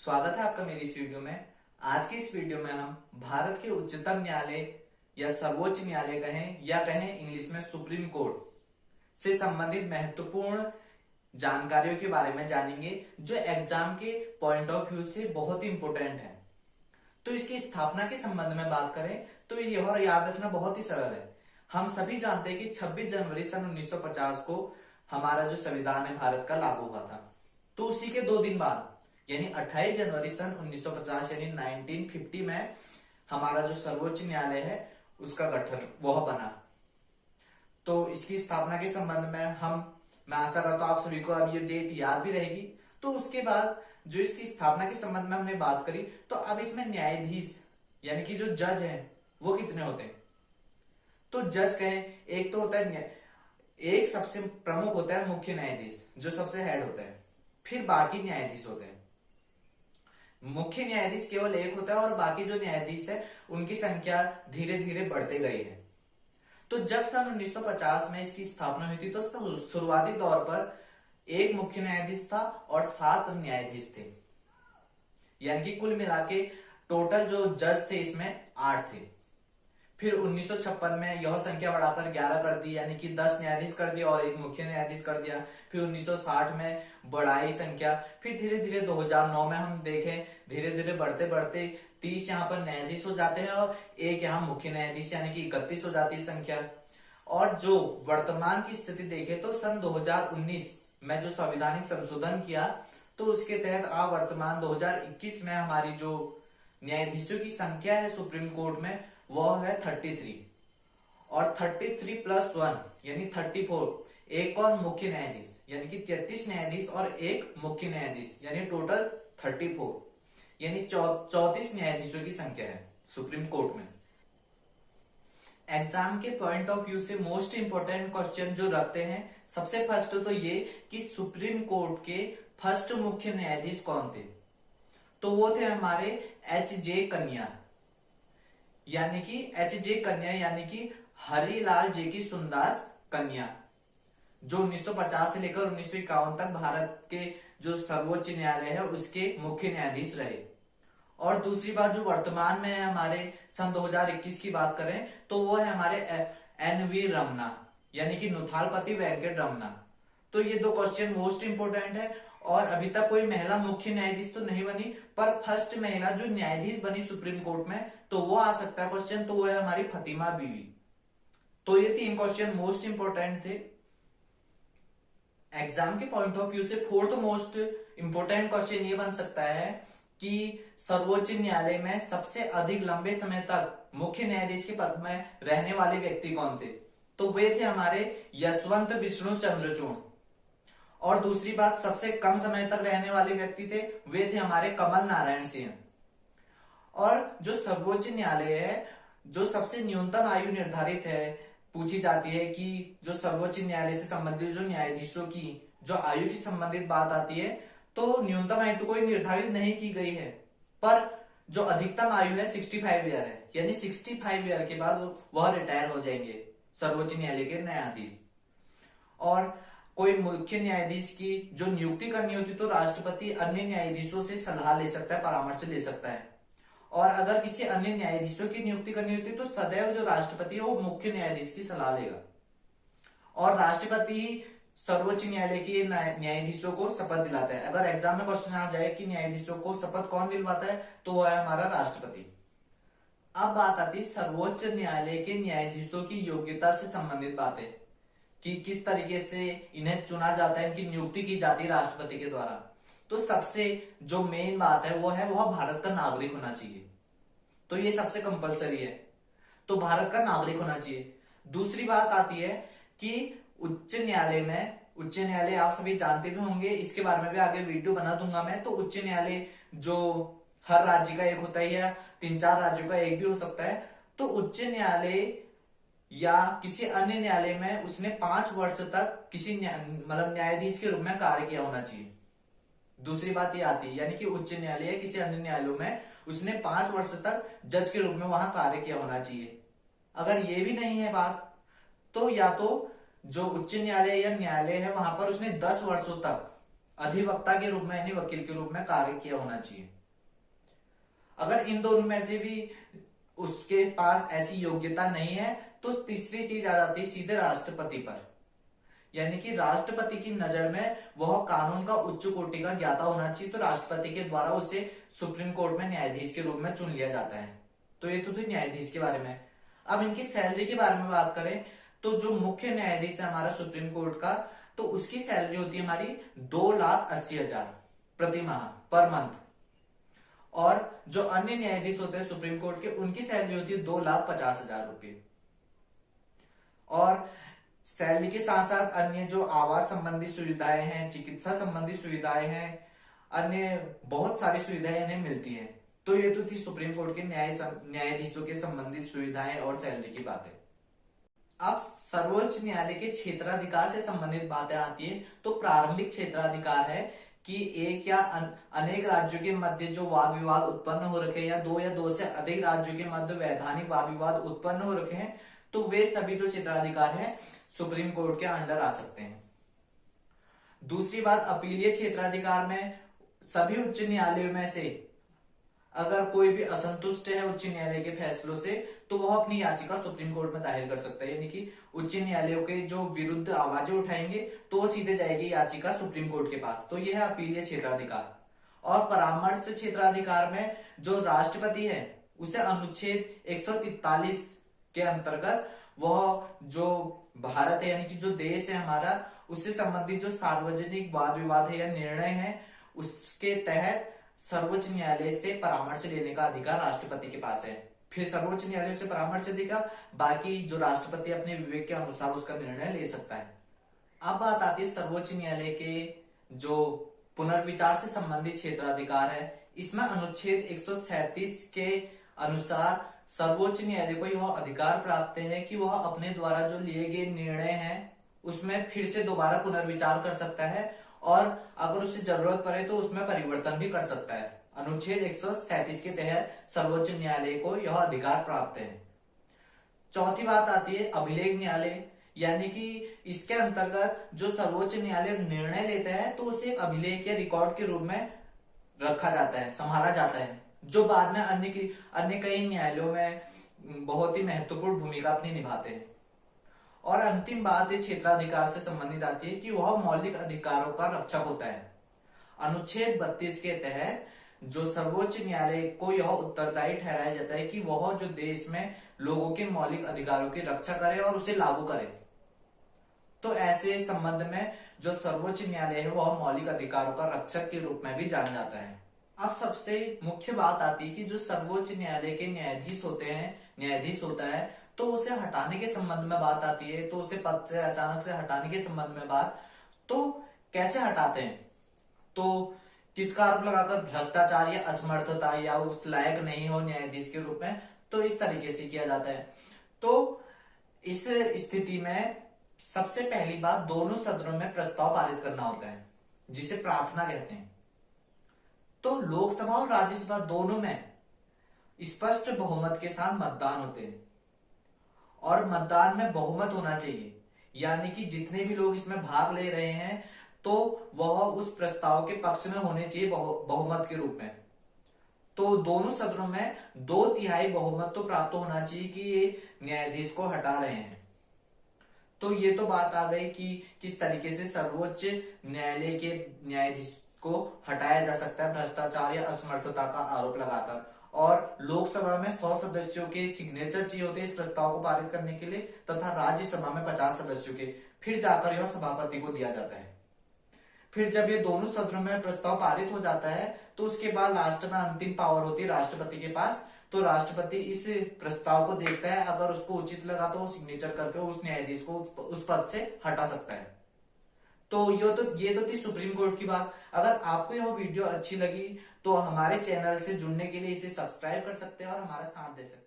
स्वागत है आपका मेरी इस वीडियो में। आज की इस वीडियो में हम भारत के उच्चतम न्यायालय या सर्वोच्च न्यायालय कहें या कहें इंग्लिश में सुप्रीम कोर्ट से संबंधित महत्वपूर्ण जानकारियों के बारे में जानेंगे, जो एग्जाम के पॉइंट ऑफ व्यू से बहुत ही इंपॉर्टेंट है। तो इसकी स्थापना के संबंध में बात करें तो यह याद रखना बहुत ही सरल है। हम सभी जानते हैं कि 26 जनवरी सन 1950 को हमारा जो संविधान है भारत का लागू हुआ था। तो उसी के 2 दिन बाद यानी 28 जनवरी सन 1950 यानी 1950 में हमारा जो सर्वोच्च न्यायालय है उसका गठन वह बना। तो इसकी स्थापना के संबंध में मैं आशा करता हूं आप सभी को अब ये डेट याद भी रहेगी। तो उसके बाद जो इसकी स्थापना के संबंध में हमने बात करी, तो अब इसमें न्यायाधीश यानी कि जो जज है वो कितने होते हैं। तो जज कहें, एक तो होता है, एक सबसे प्रमुख होता है मुख्य न्यायाधीश जो सबसे हेड होता है, फिर बाकी न्यायाधीश होते हैं। मुख्य न्यायाधीश केवल एक होता है और बाकी जो न्यायाधीश है उनकी संख्या धीरे धीरे बढ़ते गई है। तो जब सन 1950 में इसकी स्थापना हुई थी तो शुरुआती दौर पर एक मुख्य न्यायाधीश था और 7 न्यायाधीश थे, यानी कि कुल मिला के टोटल जो जज थे इसमें 8 थे। फिर 1956 में यह संख्या बढ़ाकर 11 कर दी, यानी कि 10 न्यायाधीश कर दिया और एक मुख्य न्यायाधीश कर दिया। फिर 1960 में बढ़ाई संख्या, फिर धीरे धीरे 2009 में हम देखें धीरे धीरे बढ़ते बढ़ते 30 यहाँ पर न्यायाधीश हो जाते हैं और एक यहाँ मुख्य न्यायाधीश यानी कि 31 हो जाती है संख्या। और जो वर्तमान की स्थिति देखें तो सन 2019 में जो संवैधानिक संशोधन किया तो उसके तहत आप वर्तमान 2021 में हमारी जो न्यायाधीशों की संख्या है सुप्रीम कोर्ट में वह है 33 और 33 प्लस 1 यानी 34, एक और मुख्य न्यायाधीश यानी कि 33 न्यायाधीश और एक मुख्य न्यायाधीश यानी टोटल 34, यानी 34 न्यायाधीशों की संख्या है सुप्रीम कोर्ट में। एग्जाम के पॉइंट ऑफ व्यू से मोस्ट इंपोर्टेंट क्वेश्चन जो रखते हैं, सबसे फर्स्ट तो ये कि सुप्रीम कोर्ट के फर्स्ट मुख्य न्यायाधीश कौन थे। तो वो थे हमारे एच.जे. कन्या, यानी कि एच.जे. कन्या यानी कि हरिलाल जे की सुंदास कन्या, जो 1950 से लेकर 1951 तक भारत के जो सर्वोच्च न्यायालय है उसके मुख्य न्यायाधीश रहे। और दूसरी बात जो वर्तमान में है हमारे सन 2021 की बात करें तो वो है हमारे एन.वी. रमना यानी कि नुथालपति वेंकट रमना। तो ये 2 क्वेश्चन मोस्ट इंपोर्टेंट है। और अभी तक कोई महिला मुख्य न्यायाधीश तो नहीं बनी, पर फर्स्ट महिला जो न्यायाधीश बनी सुप्रीम कोर्ट में तो वो आ सकता है क्वेश्चन, तो वो है हमारी फतिमा बीवी। तो ये 3 क्वेश्चन मोस्ट इंपोर्टेंट थे एग्जाम के पॉइंट ऑफ व्यू से। 4th मोस्ट इंपोर्टेंट क्वेश्चन ये बन सकता है कि सर्वोच्च न्यायालय में सबसे अधिक लंबे समय तक मुख्य न्यायाधीश के पद में रहने वाले व्यक्ति कौन थे। तो वे थे हमारे यशवंत विष्णु चंद्रचूड़। और दूसरी बात, सबसे कम समय तक रहने वाले व्यक्ति थे वे थे हमारे कमल नारायण सिंह। और जो सर्वोच्च न्यायालय है, जो सबसे न्यूनतम आयु निर्धारित है, पूछी जाती है कि जो सर्वोच्च न्यायालय से संबंधित जो न्यायाधीशों की जो आयु की संबंधित बात आती है तो न्यूनतम आयु तो कोई निर्धारित नहीं की गई है, पर जो अधिकतम आयु है 65 ईयर है, यानी 65 ईयर के बाद वह रिटायर हो जाएंगे सर्वोच्च न्यायालय के न्यायाधीश। और कोई मुख्य न्यायाधीश की जो नियुक्ति करनी होती तो राष्ट्रपति अन्य न्यायाधीशों से सलाह ले सकता है, परामर्श ले सकता है। और अगर किसी अन्य न्यायाधीशों की नियुक्ति करनी होती तो सदैव जो राष्ट्रपति है वो मुख्य न्यायाधीश की सलाह लेगा। और राष्ट्रपति ही सर्वोच्च न्यायालय के न्यायाधीशों को शपथ दिलाता है। अगर एग्जाम में क्वेश्चन आ जाए कि न्यायाधीशों को शपथ कौन दिलवाता है तो वो है हमारा राष्ट्रपति। अब बात आती है सर्वोच्च न्यायालय के न्यायाधीशों की योग्यता से संबंधित बातें, कि किस तरीके से इन्हें चुना जाता है, इनकी नियुक्ति की जाती है राष्ट्रपति के द्वारा। तो सबसे जो मेन बात है वह भारत का नागरिक होना चाहिए। तो ये सबसे कंपलसरी है, तो भारत का नागरिक होना चाहिए। दूसरी बात आती है कि उच्च न्यायालय आप सभी जानते भी होंगे, इसके बारे में भी आगे वीडियो बना दूंगा मैं। तो उच्च न्यायालय जो हर राज्य का एक होता है या 3-4 राज्यों का एक भी हो सकता है। तो उच्च न्यायालय या किसी अन्य न्यायालय में उसने 5 वर्ष तक किसी मतलब न्यायाधीश के रूप में कार्य किया होना चाहिए। दूसरी बात ये आती है, यानी कि उच्च न्यायालय या किसी अन्य न्यायालयों में उसने 5 वर्ष तक जज के रूप में वहां कार्य किया होना चाहिए। अगर ये भी नहीं है बात तो या तो जो उच्च न्यायालय या न्यायालय है वहां पर उसने 10 वर्षों तक अधिवक्ता के रूप में यानी वकील के रूप में कार्य किया होना चाहिए। अगर इन दोनों में से भी उसके पास ऐसी योग्यता नहीं है तो तीसरी चीज आ जाती है सीधे राष्ट्रपति पर, यानी कि राष्ट्रपति की नजर में वह कानून का उच्च कोटि का ज्ञाता होना चाहिए, तो राष्ट्रपति के द्वारा उसे सुप्रीम कोर्ट में न्यायाधीश के रूप में चुन लिया जाता है। तो ये तो थी न्यायाधीश के बारे में। अब इनकी सैलरी के बारे में बात करें तो जो मुख्य न्यायाधीश है हमारा सुप्रीम कोर्ट का, तो उसकी सैलरी होती है हमारी 2,80,000 प्रति माह, पर मंथ। और जो अन्य न्यायाधीश होते हैं सुप्रीम कोर्ट के, उनकी सैलरी होती है 2,50,000 रुपये। और सैलरी के साथ साथ अन्य जो आवास संबंधी सुविधाएं हैं, चिकित्सा संबंधी सुविधाएं हैं, अन्य बहुत सारी सुविधाएं इन्हें मिलती हैं। तो ये तो थी सुप्रीम कोर्ट के न्यायाधीशों के संबंधित सुविधाएं और सैलरी की बातें। अब सर्वोच्च न्यायालय के क्षेत्राधिकार से संबंधित बातें आती है। तो प्रारंभिक क्षेत्राधिकार है कि एक या अनेक राज्यों के मध्य जो वाद विवाद उत्पन्न हो रखे हैं, या दो से अधिक राज्यों के मध्य वैधानिक वाद विवाद उत्पन्न हो रखे हैं, तो वे सभी जो क्षेत्राधिकार है सुप्रीम कोर्ट के अंडर आ सकते हैं। दूसरी बात, अपीलीय क्षेत्राधिकार में सभी उच्च न्यायालयों में से अगर कोई भी असंतुष्ट है उच्च न्यायालय के फैसलों से, तो वह अपनी याचिका सुप्रीम कोर्ट में दायर कर सकता है। यानी कि उच्च न्यायालयों के जो विरुद्ध आवाजें उठाएंगे तो वो सीधे जाएगी याचिका सुप्रीम कोर्ट के पास। तो यह है अपीलीय क्षेत्राधिकार। और परामर्श क्षेत्राधिकार में जो राष्ट्रपति है उसे अनुच्छेद 143 के अंतर्गत वह जो भारत है यानी कि जो देश है हमारा, उससे संबंधित जो सार्वजनिक वाद विवाद है या निर्णय है, उसके तहत सर्वोच्च न्यायालय से परामर्श लेने का अधिकार राष्ट्रपति के पास है। फिर सर्वोच्च न्यायालय से परामर्श देगा, बाकी जो राष्ट्रपति अपने विवेक के अनुसार उसका निर्णय ले सकता है। अब बात आती है सर्वोच्च न्यायालय के जो पुनर्विचार से संबंधित क्षेत्राधिकार है। इसमें अनुच्छेद 137 के अनुसार सर्वोच्च न्यायालय को यह अधिकार प्राप्त है कि वह अपने द्वारा जो लिए गए निर्णय हैं उसमें फिर से दोबारा पुनर्विचार कर सकता है, और अगर उसे जरूरत पड़े तो उसमें परिवर्तन भी कर सकता है। अनुच्छेद 137 के तहत सर्वोच्च न्यायालय को यह अधिकार प्राप्त है। चौथी बात आती है अभिलेख न्यायालय, यानी कि इसके अंतर्गत जो सर्वोच्च न्यायालय निर्णय लेता है तो उसे अभिलेख या रिकॉर्ड के रूप में रखा जाता है, संभाला जाता है, जो बाद में अन्य कई न्यायालयों में बहुत ही महत्वपूर्ण भूमिका अपनी निभाते हैं। और अंतिम बात ये क्षेत्राधिकार से संबंधित आती है कि वह मौलिक अधिकारों का रक्षक होता है। अनुच्छेद 32 के तहत जो सर्वोच्च न्यायालय को यह उत्तरदायी ठहराया जाता है कि वह जो देश में लोगों के मौलिक अधिकारों की रक्षा करे और उसे लागू करे। तो ऐसे संबंध में जो सर्वोच्च न्यायालय है वह मौलिक अधिकारों का रक्षक के रूप में भी जाना जाता है। अब सबसे मुख्य बात आती है कि जो सर्वोच्च न्यायालय के न्यायाधीश होता है, तो उसे हटाने के संबंध में बात आती है। तो उसे पद से अचानक से हटाने के संबंध में बात, तो कैसे हटाते हैं, तो किसका आरोप लगाकर, भ्रष्टाचार या असमर्थता या उस लायक नहीं हो न्यायाधीश के रूप में, तो इस तरीके से किया जाता है। तो इस स्थिति में सबसे पहली बात दोनों सदनों में प्रस्ताव पारित करना होता है, जिसे प्रार्थना कहते हैं। तो लोकसभा और राज्यसभा दोनों में स्पष्ट बहुमत के साथ मतदान होते हैं, और मतदान में बहुमत होना चाहिए, यानी कि जितने भी लोग इसमें भाग ले रहे हैं तो वह उस प्रस्ताव के पक्ष में होने चाहिए बहुमत के रूप में। तो दोनों सदनों में 2/3 बहुमत तो प्राप्त होना चाहिए कि ये न्यायाधीश को हटा रहे हैं। तो ये तो बात आ गई कि किस तरीके से सर्वोच्च न्यायालय के न्यायाधीश को हटाया जा सकता है भ्रष्टाचार या असमर्थता का आरोप लगाकर। और लोकसभा में 100 सदस्यों के सिग्नेचर चाहिए होते हैं इस प्रस्ताव को पारित करने के लिए, तथा राज्यसभा में 50 सदस्यों के, फिर जाकर यह सभापति को दिया जाता है। फिर जब ये दोनों सदनों में प्रस्ताव पारित हो जाता है तो उसके बाद लास्ट में अंतिम पावर होती है राष्ट्रपति के पास। तो राष्ट्रपति इस प्रस्ताव को देखता है, अगर उसको उचित लगा तो वो सिग्नेचर करके उस न्यायाधीश को उस पद से हटा सकता है। तो ये तो थी सुप्रीम कोर्ट की बात। अगर आपको यह वीडियो अच्छी लगी तो हमारे चैनल से जुड़ने के लिए इसे सब्सक्राइब कर सकते हैं और हमारा साथ दे सकते हैं।